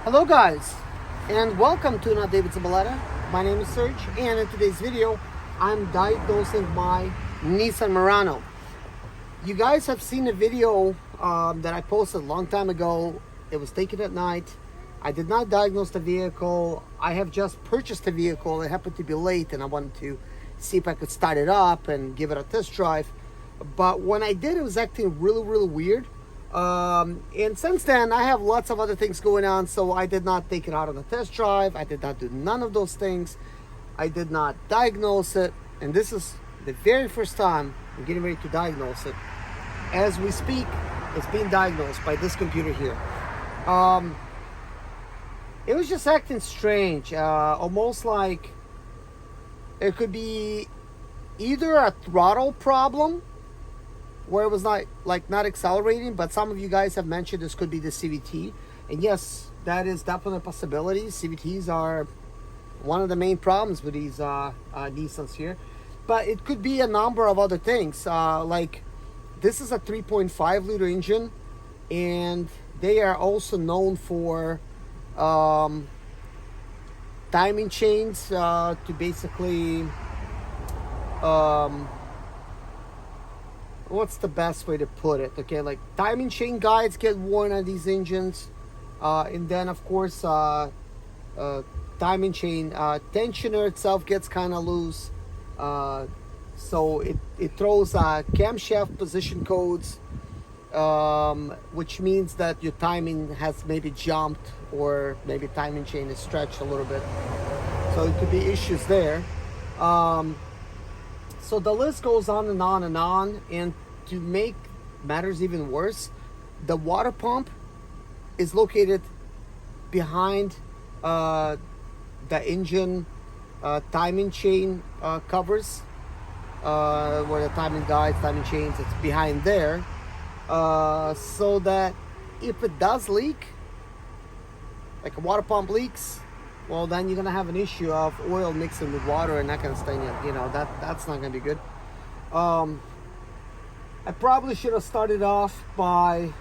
Hello guys, and welcome to Not David Zabaleta. My name is Serge, and in today's video, I'm diagnosing my Nissan Murano. You guys have seen a video that I posted a long time ago. It was taken at night. I did not diagnose the vehicle. I have just purchased the vehicle. It happened to be late, and I wanted to see if I could start it up and give it a test drive. But when I did, it was acting really weird. And since then I have lots of other things going on, so I did not take it out on a test drive. I did not do none of those things. I did not diagnose it, and this is the very first time I'm getting ready to diagnose it. As we speak, it's being diagnosed by this computer here. It was just acting strange, almost like it could be either a throttle problem where it was not accelerating, but some of you guys have mentioned this could be the CVT, and yes, that is definitely a possibility. CVTs are one of the main problems with these Nissans here, but it could be a number of other things. Like this is a 3.5 liter engine, and they are also known for timing chains to basically what's the best way to put it? Okay, like timing chain guides get worn on these engines, and then of course timing chain tensioner itself gets kind of loose, so it throws camshaft position codes, which means that your timing has maybe jumped, or maybe timing chain is stretched a little bit, so it could be issues there. So the list goes on and on and on, and to make matters even worse, the water pump is located behind the engine timing chain covers, where the timing guides, timing chains, it's behind there, so that if it does leak, like a water pump leaks, well, then you're gonna have an issue of oil mixing with water and that kind of thing. You know, that's not gonna be good. I probably should have started off by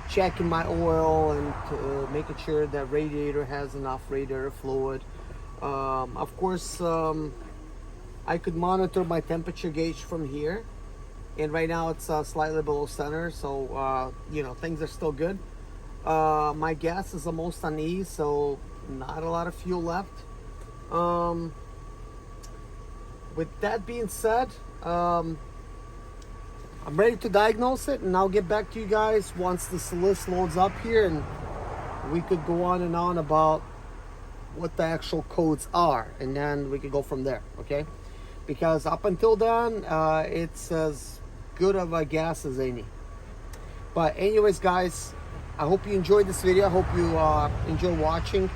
checking my oil and making sure that radiator has enough radiator fluid. Of course, I could monitor my temperature gauge from here, and right now it's slightly below center, so you know, things are still good. My gas is almost on E, so not a lot of fuel left. With that being said, I'm ready to diagnose it, and I'll get back to you guys once this list loads up here, and we could go on and on about what the actual codes are, and then we could go from there, okay? Because up until then, it's as good of a guess as any. But anyways, guys, I hope you enjoyed this video. I hope you enjoy watching.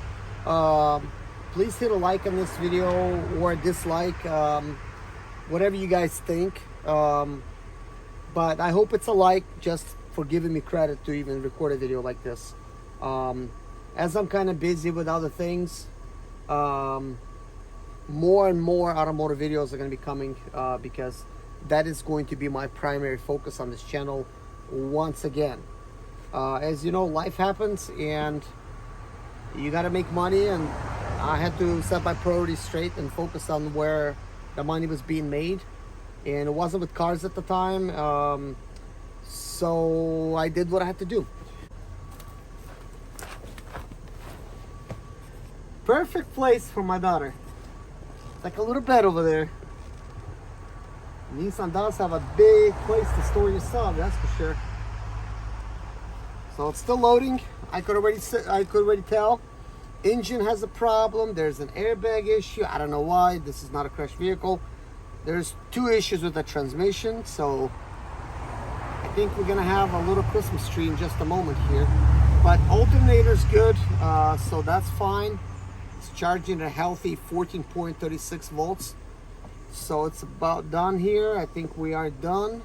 Please hit a like on this video, or a dislike, whatever you guys think. But I hope it's a like, just for giving me credit to even record a video like this. As I'm kind of busy with other things, more and more automotive videos are going to be coming, because that is going to be my primary focus on this channel once again. As you know, life happens, and you got to make money, and I had to set my priorities straight and focus on where the money was being made, and it wasn't with cars at the time, so I did what I had to do. Perfect place for my daughter. It's like a little bed over there. Nissan does have a big place to store your stuff, that's for sure. So it's still loading. I could already tell. Engine has a problem. There's an airbag issue. I don't know why. This is not a crashed vehicle. There's two issues with the transmission. So I think we're gonna have a little Christmas tree in just a moment here. But alternator's good, so that's fine. It's charging a healthy 14.36 volts. So it's about done here. I think we are done.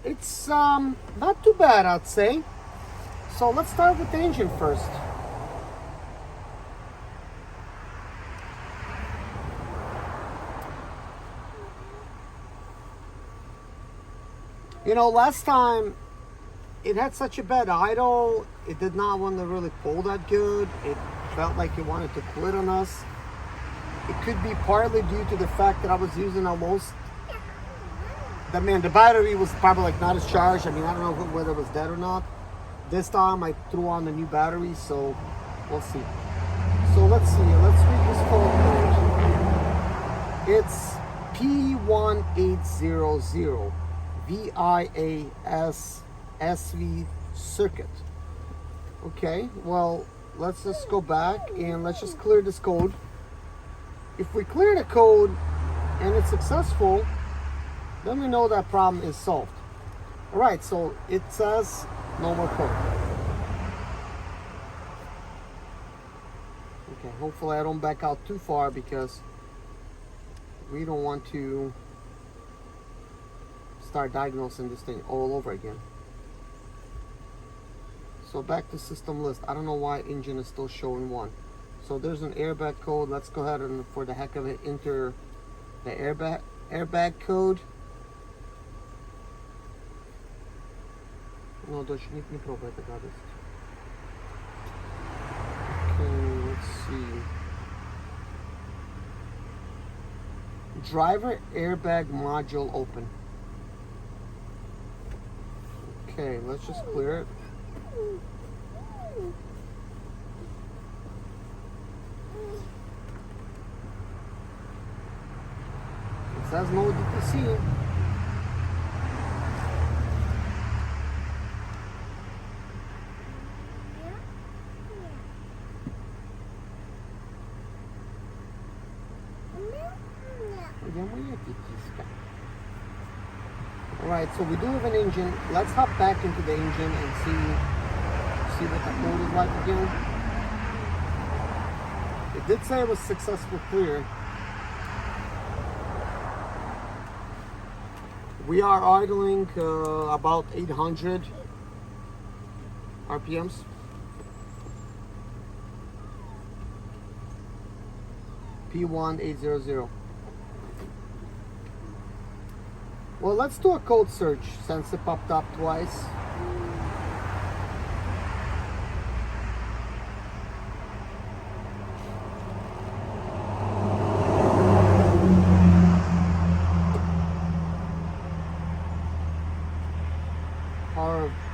It's not too bad, I'd say. So let's start with the engine first. You know, last time it had such a bad idle. It did not want to really pull that good. It felt like it wanted to quit on us. It could be partly due to the fact that I was using almost, the battery was probably like not as charged. I mean, I don't know whether it was dead or not. This time I threw on the new battery, so we'll see. So let's see, let's read this code. It's P1800 VIASSV circuit. Okay, well, let's just go back and let's just clear this code. If we clear the code and it's successful, then we know that problem is solved. All right, so it says no more code. Okay, hopefully I don't back out too far because we don't want to start diagnosing this thing all over again. So back to system list. I don't know why engine is still showing 1. So there's an airbag code. Let's go ahead and, for the heck of it, enter the airbag code. No, дочь, не пробуй эту гадость. Okay, let's see. Driver airbag module open. Okay, let's just clear it. It says no DTC. Alright, so we do have an engine. Let's hop back into the engine and see what the code is like again. It did say it was successful clear. We are idling about 800 RPMs. P1800. Well, let's do a code search since it popped up twice.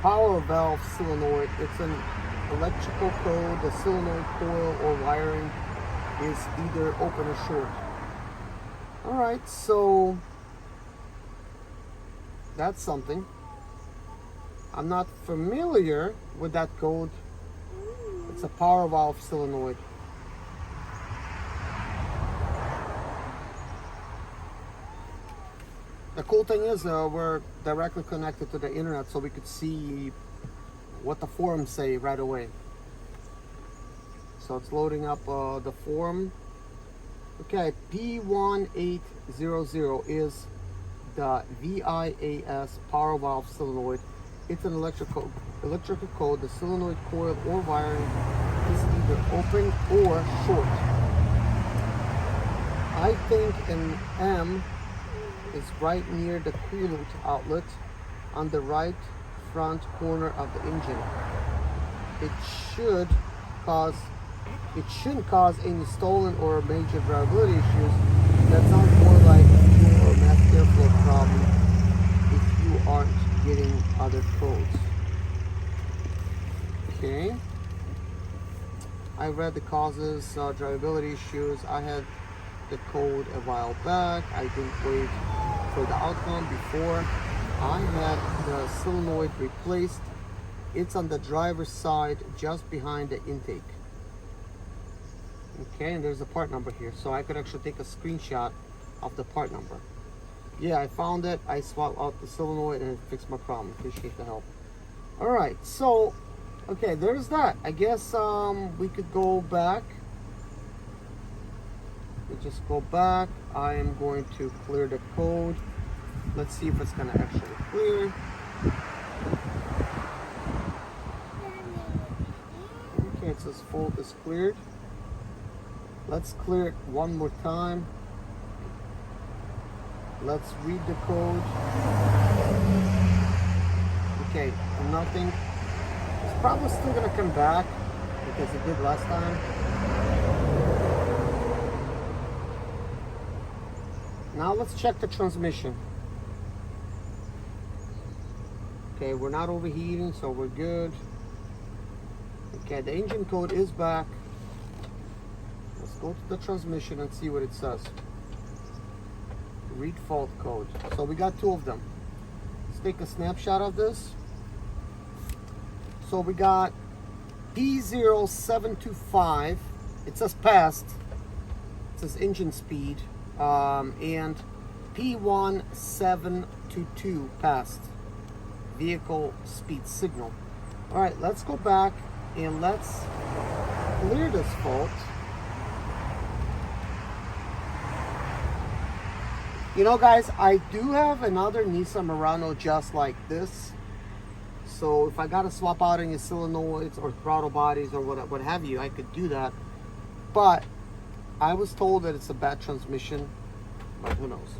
Power valve solenoid. It's an electrical code. The solenoid coil or wiring is either open or short. Alright, so that's something. I'm not familiar with that code. It's a power valve solenoid. The cool thing is we're directly connected to the internet, so we could see what the forums say right away. So it's loading up the forum. Okay, P1800 is the VIAS power valve solenoid. It's an electrical code. The solenoid coil or wiring is either open or short. I think an M is right near the coolant outlet on the right front corner of the engine. It shouldn't cause any stolen or major drivability issues. That sounds more like fuel or mass airflow problem if you aren't getting other codes. Okay. I read the causes, drivability issues. I had the code a while back. I didn't wait for the outcome before. I had the solenoid replaced. It's on the driver's side just behind the intake. Okay, and there's a part number here, so I could actually take a screenshot of the part number. Yeah, I found it. I swapped out the solenoid and it fixed my problem. Appreciate the help. All right, so okay, there's that. I guess we could go back. We just go back. I am going to clear the code. Let's see if it's gonna actually clear. Okay, it says fault is cleared. Let's clear it one more time. Let's read the code. Okay, nothing. It's probably still gonna come back because it did last time. Now let's check the transmission. Okay, we're not overheating, so we're good. Okay, the engine code is back. Let's go to the transmission and see what it says. Read fault code. So we got 2 of them. Let's take a snapshot of this. So we got P0725. It says passed. It says engine speed. And P1722 passed. Vehicle speed signal. All right, let's go back and let's clear this fault. You know, guys, I do have another Nissan Murano just like this. So if I gotta swap out any solenoids or throttle bodies or what have you, I could do that. But I was told that it's a bad transmission, but who knows?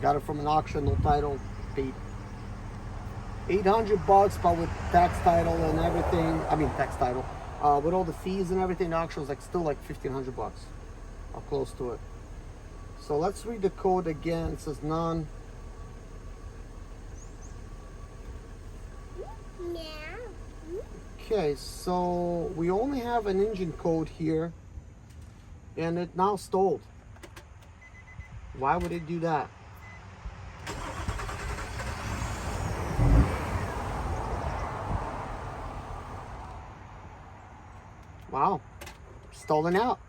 Got it from an auction, no title, paid $800, but with tax title and everything, I mean tax title, with all the fees and everything, the auction was like still like $1,500 or close to it. So let's read the code again. It says none. Okay, so we only have an engine code here, and it now stalled. Why would it do that? Wow, stolen out.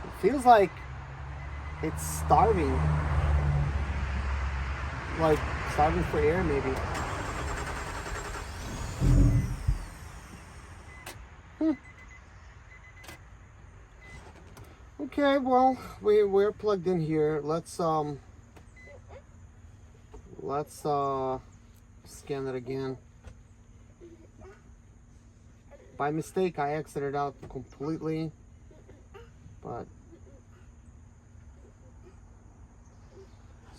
It feels like it's starving. Like starving for air, maybe. Okay, well, we're plugged in here. Let's scan it again. By mistake, I exited out completely, but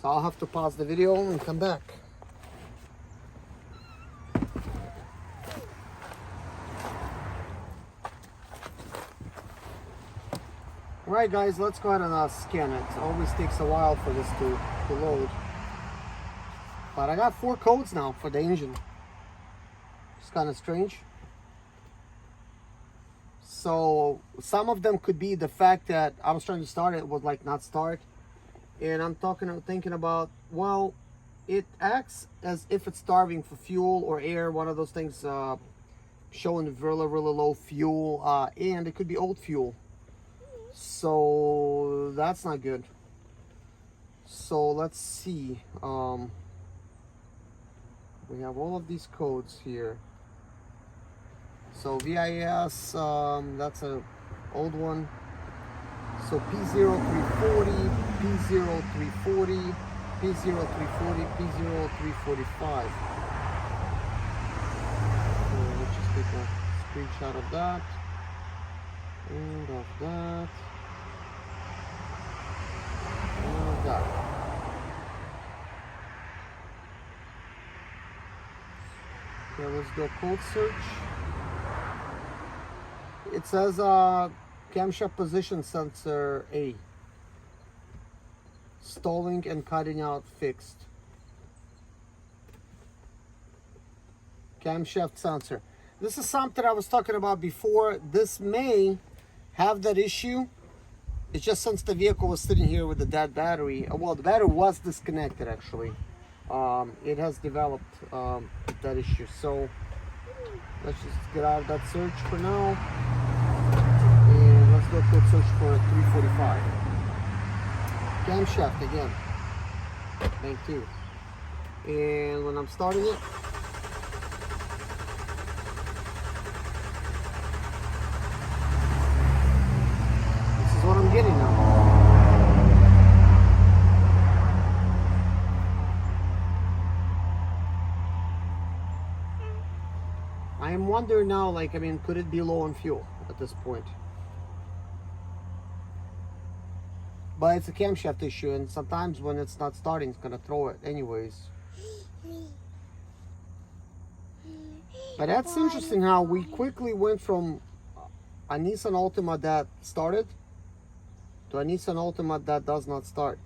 so I'll have to pause the video and come back. Alright guys, let's go ahead and scan it. It always takes a while for this to load. But I got 4 codes now for the engine. It's kind of strange. So some of them could be the fact that I was trying to start it, would like not start. And I'm thinking about, well, it acts as if it's starving for fuel or air, one of those things showing really low fuel, and it could be old fuel. So that's not good. So let's see. We have all of these codes here. So VIS, that's an old one. So P0340, P0340, P0340, P0345. So let's just take a screenshot of that. And of that. And of that. Okay, let's do a code search. It says camshaft position sensor A. Stalling and cutting out fixed. Camshaft sensor. This is something I was talking about before. This may have that issue. It's just since the vehicle was sitting here with a dead battery. Well, the battery was disconnected actually. It has developed that issue. So let's just get out of that search for now. And let's go to search for 345. Camshaft again. Bank 2. And when I'm starting it, what I'm getting now. I am wondering now, like, I mean, could it be low on fuel at this point? but it's a camshaft issue, and sometimes when it's not starting, it's gonna throw it anyways. But that's interesting how we quickly went from a Nissan Altima that started to a Nissan Altima that does not start.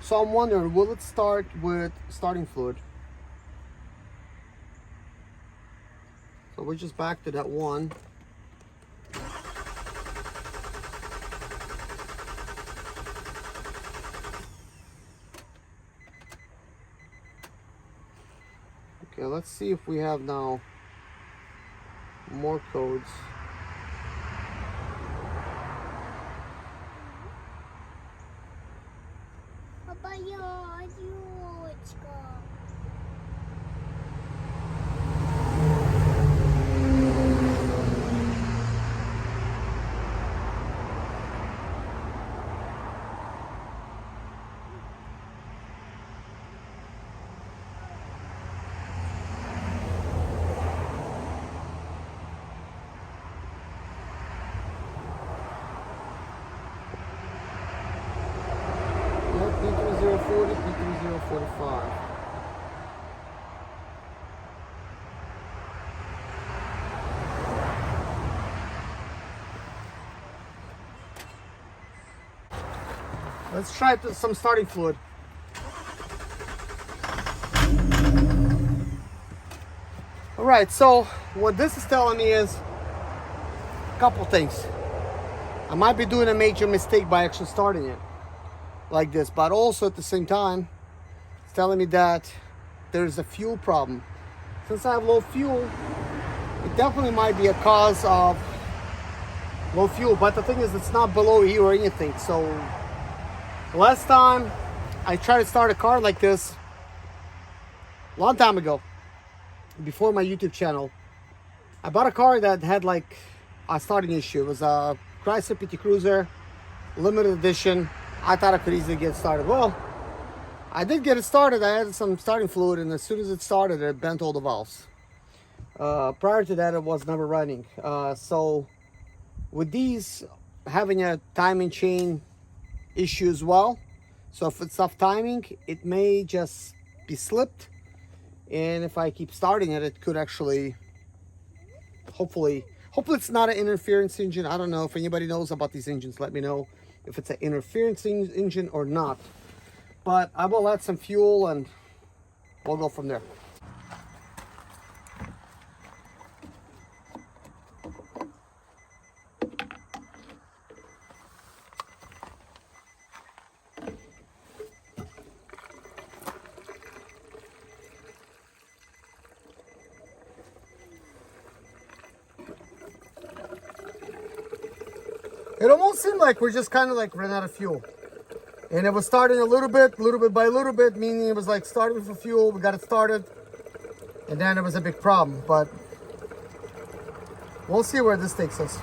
So I'm wondering, will it start with starting fluid? So we're just back to that one. Okay, let's see if we have now more codes. P3040, P3045. Let's try some starting fluid. All right, so what this is telling me is a couple things. I might be doing a major mistake by actually starting it like this, but also at the same time, it's telling me that there's a fuel problem. Since I have low fuel, it definitely might be a cause of low fuel, but the thing is, it's not below E or anything. So last time I tried to start a car like this, a long time ago, before my YouTube channel, I bought a car that had like a starting issue. It was a Chrysler PT Cruiser, limited edition. I thought I could easily get started. Well, I did get it started. I had some starting fluid, and as soon as it started, it bent all the valves. Prior to that, it was never running. So with these, having a timing chain issue as well. So if it's off timing, it may just be slipped. And if I keep starting it, it could actually, hopefully it's not an interference engine. I don't know if anybody knows about these engines. Let me know if it's an interference engine or not. But I will add some fuel and we'll go from there. It almost seemed like we're just kind of like ran out of fuel. And it was starting a little bit by little bit, meaning it was like starting for fuel, we got it started, and then it was a big problem. But we'll see where this takes us.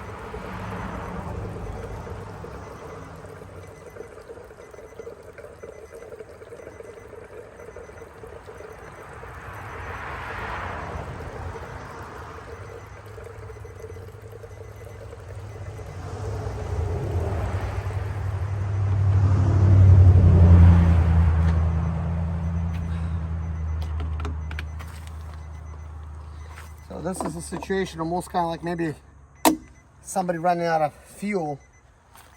So this is a situation almost kind of like maybe somebody running out of fuel,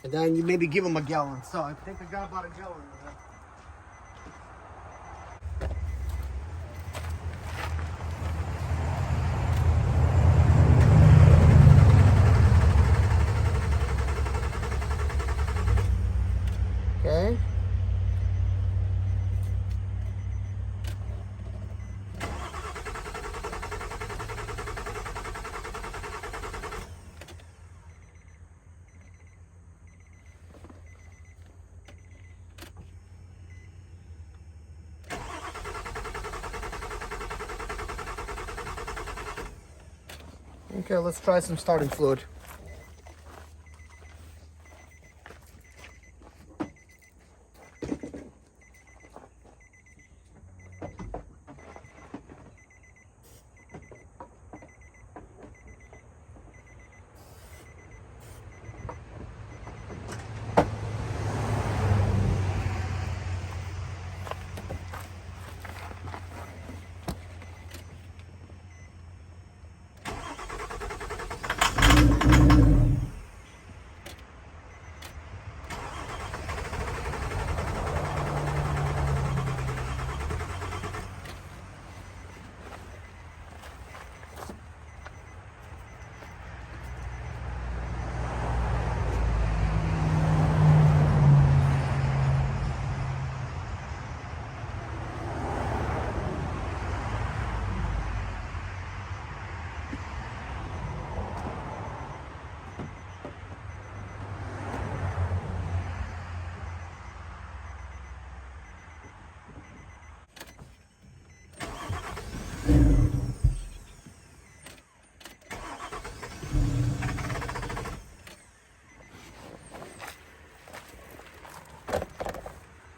and then you maybe give them a gallon. So I think I got about a gallon of that. Okay. Okay, let's try some starting fluid.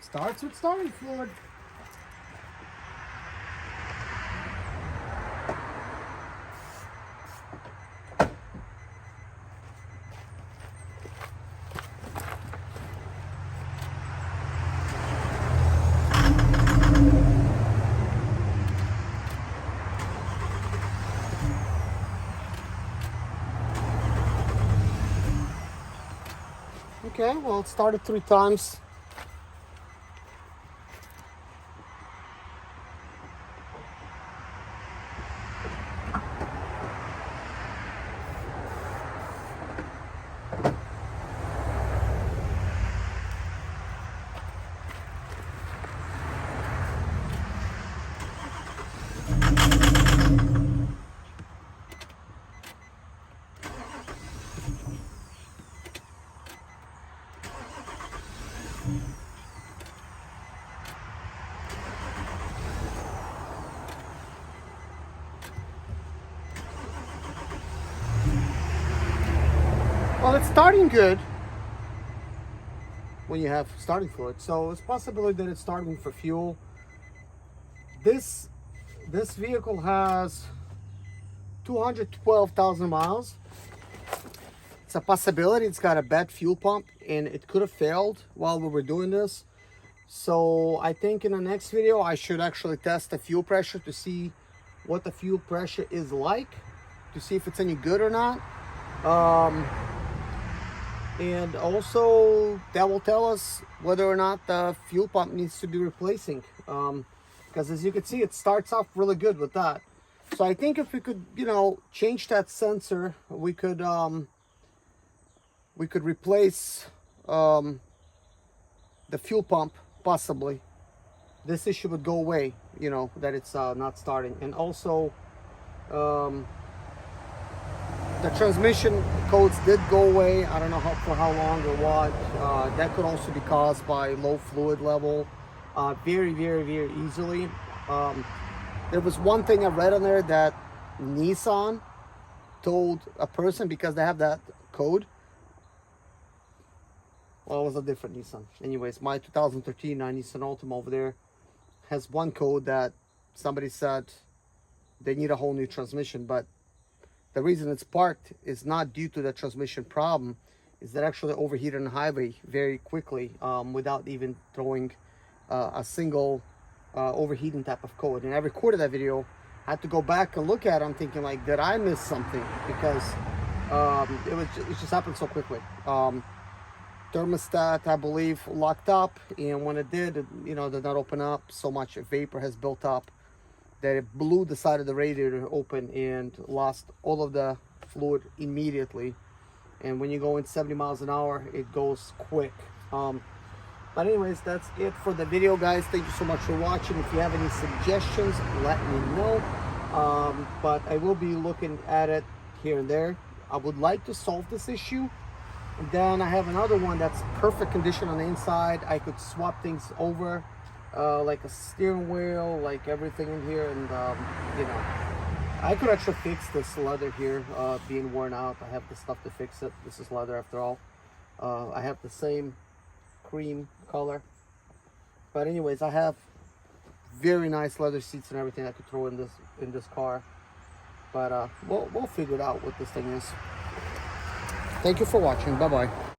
Starts with starting fluid. Okay, well, it started 3 times. Well, it's starting good when you have starting fluid, so it's possibility that it's starting for fuel. This vehicle has 212,000 miles. It's a possibility it's got a bad fuel pump and it could have failed while we were doing this. So I think in the next video I should actually test the fuel pressure to see what the fuel pressure is like, to see if it's any good or not. And also that will tell us whether or not the fuel pump needs to be replacing, because as you can see, it starts off really good with that. So I think if we could, you know, change that sensor, we could replace the fuel pump possibly. This issue would go away, you know, that it's not starting. And also the transmission codes did go away. I don't know for how long or what. That could also be caused by low fluid level, very easily. There was one thing I read on there that Nissan told a person, because they have that code. Well, it was a different Nissan. Anyways, my 2013 Nissan Altima over there has one code that somebody said they need a whole new transmission, but the reason it's parked is not due to the transmission problem, is that actually overheated on the highway very quickly without even throwing a single overheating type of code. And I recorded that video. I had to go back and look at it. I'm thinking, like, did I miss something? Because it just happened so quickly. Thermostat, I believe, locked up, and when it did, you know, did not open up. So much vapor has built up that it blew the side of the radiator open and lost all of the fluid immediately. And when you go in 70 miles an hour, it goes quick. But anyways, that's it for the video, guys. Thank you so much for watching. If you have any suggestions, let me know. But I will be looking at it here and there. I would like to solve this issue. And then I have another one that's perfect condition on the inside. I could swap things over, like a steering wheel, like everything in here, and you know, I could actually fix this leather here being worn out. I have the stuff to fix it. This is leather after all. I have the same cream color. But anyways, I have very nice leather seats and everything I could throw in this car. But we'll figure it out what this thing is. Thank you for watching. Bye-bye.